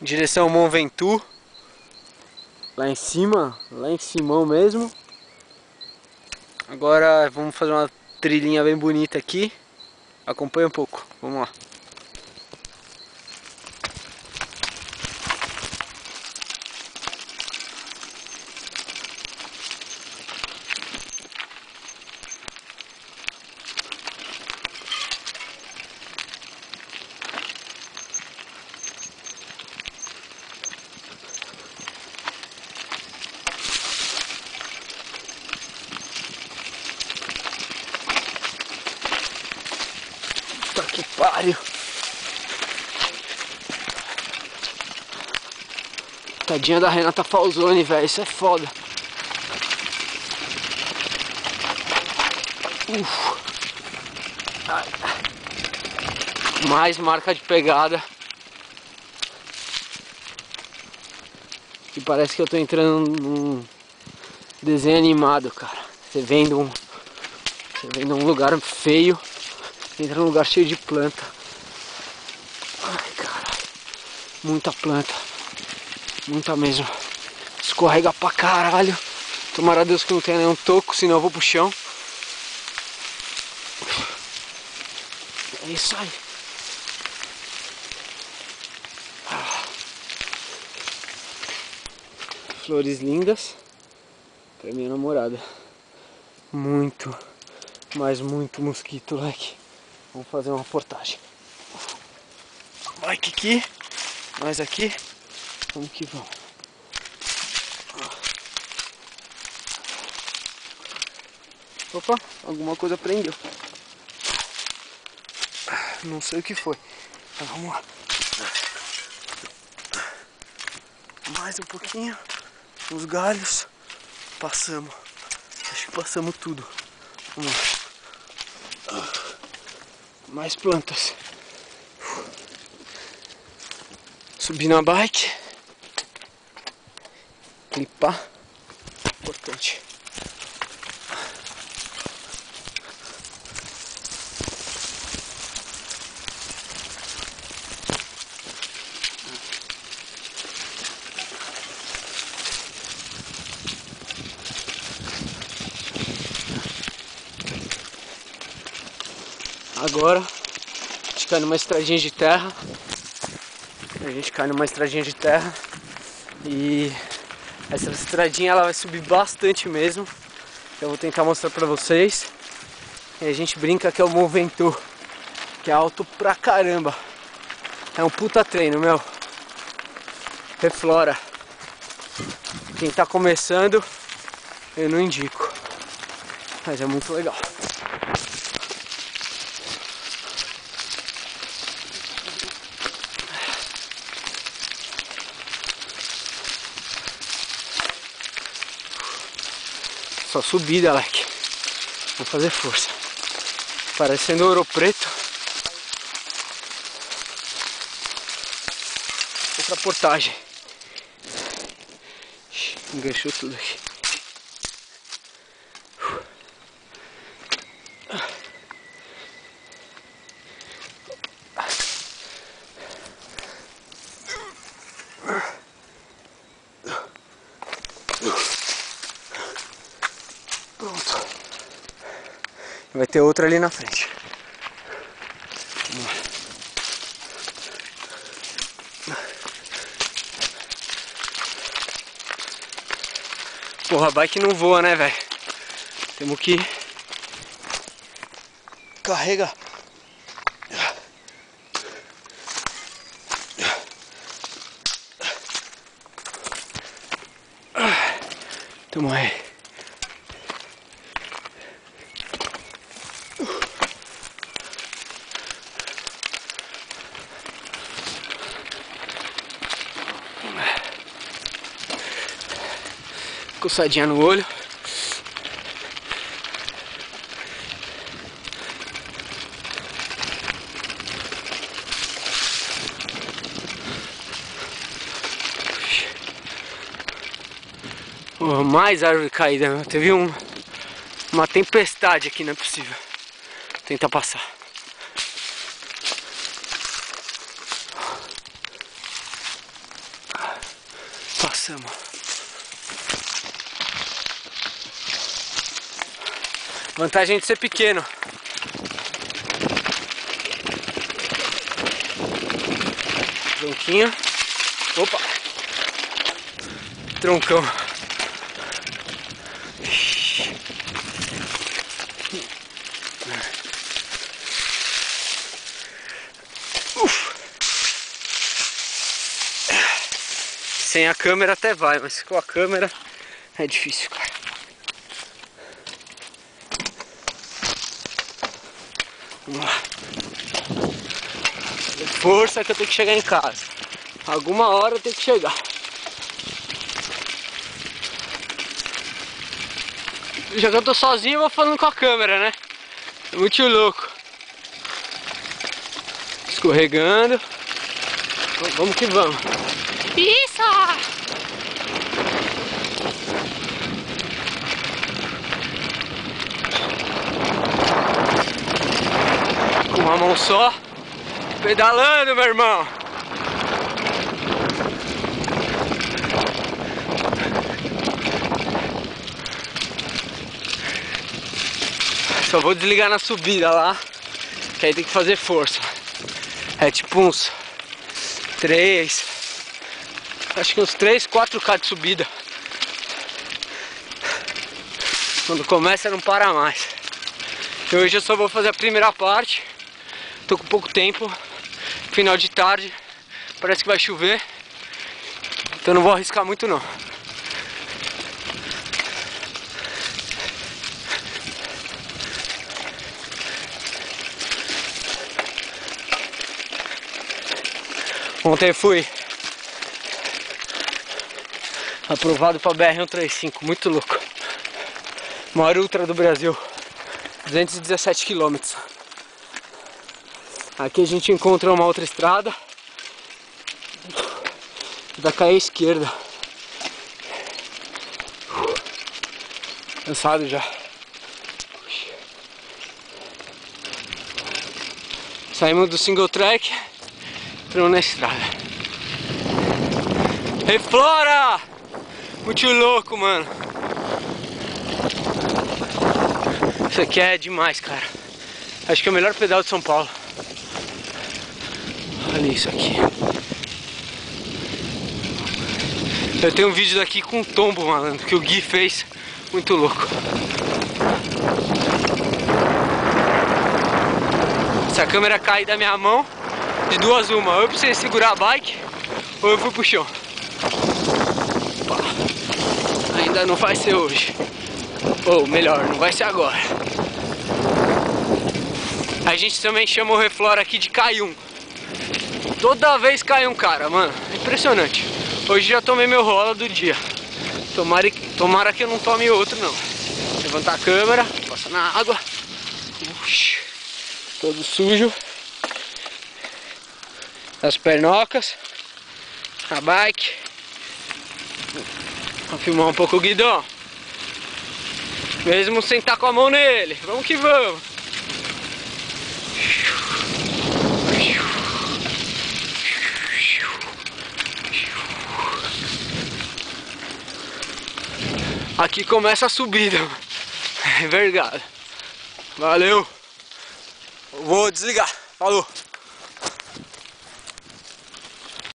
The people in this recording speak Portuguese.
em direção ao Mont Ventoux. Lá em cima mesmo. Agora vamos fazer uma trilhinha bem bonita aqui. Acompanha um pouco, vamos lá. Puta que pariu. Tadinha da Renata Falzoni, velho, isso é foda. Mais marca de pegada. E parece que eu tô entrando num desenho animado, cara. Você vendo um lugar feio, entra num lugar cheio de planta. Ai, caralho. Muita planta. Muita mesmo. Escorrega pra caralho. Tomara a Deus que não tenha nenhum toco, senão eu vou pro chão. É isso aí. Flores lindas pra minha namorada. Muito, mas muito mosquito, leque. Vamos fazer uma portagem. Bike aqui, mais aqui. Vamos que vamos. Opa, alguma coisa prendeu. Não sei o que foi. Mas vamos lá. Mais um pouquinho. Os galhos. Passamos. Acho que passamos tudo. Vamos lá. Mais plantas. Subir na bike. Clipar. Importante. Agora a gente cai numa estradinha de terra. E essa estradinha ela vai subir bastante mesmo. Eu vou tentar mostrar pra vocês. E a gente brinca que é o Mont Ventoux, que é alto pra caramba. É um puta treino, meu. Reflora. Quem tá começando, eu não indico. Mas é muito legal. Só subida, leque. Vou fazer força. Parecendo Ouro Preto. Outra portagem. Enganchou tudo aqui. Pronto. Vai ter outra ali na frente. Vamos lá. Porra, a bike não voa, né, velho? Temos que carregar. Tamo aí. Coçadinha no olho. Oh, mais árvore caída, meu. Teve uma tempestade aqui, não é possível. Vou tentar passar. passamos. Vantagem de ser pequeno. Tronquinho. Opa! Troncão. Sem a câmera até vai, mas com a câmera é difícil, cara. Vamos lá. Força que eu tenho que chegar em casa. Alguma hora eu tenho que chegar. Já que eu tô sozinho, eu vou falando com a câmera, né? É muito louco. Escorregando. Vamos que vamos. Isso! Com uma mão só. Pedalando, meu irmão. Só vou desligar na subida lá, que aí tem que fazer força. É tipo uns 3, acho que uns 3, 4K de subida. Quando começa não para mais. E hoje eu só vou fazer a primeira parte. Tô com pouco tempo. Final de tarde. Parece que vai chover. Então não vou arriscar muito não. Ontem fui aprovado para BR-135, muito louco. Maior ultra do Brasil, 217 km. Aqui a gente encontra uma outra estrada. Vai cair à esquerda. Cansado já. Saímos do single track. Entramos na estrada. Reflora! Muito louco, mano. Isso aqui é demais, cara. Acho que é o melhor pedal de São Paulo. Olha isso aqui. Eu tenho um vídeo daqui com um tombo, malandro, que o Gui fez. Muito louco. Se a câmera cair da minha mão, de duas uma, ou eu precisei segurar a bike, ou eu fui pro chão. Opa. Ainda não vai ser hoje. Ou melhor, não vai ser agora. A gente também chama o Reflora aqui de Caium. Toda vez cai um cara, mano. Impressionante. Hoje já tomei meu rola do dia. Tomara que eu não tome outro, não. Levantar a câmera, passar na água. Uxi, todo sujo. As pernocas, a bike. Vou filmar um pouco o guidão. Mesmo sem estar com a mão nele. Vamos que vamos. Aqui começa a subida. Envergado. Valeu. Vou desligar. Falou.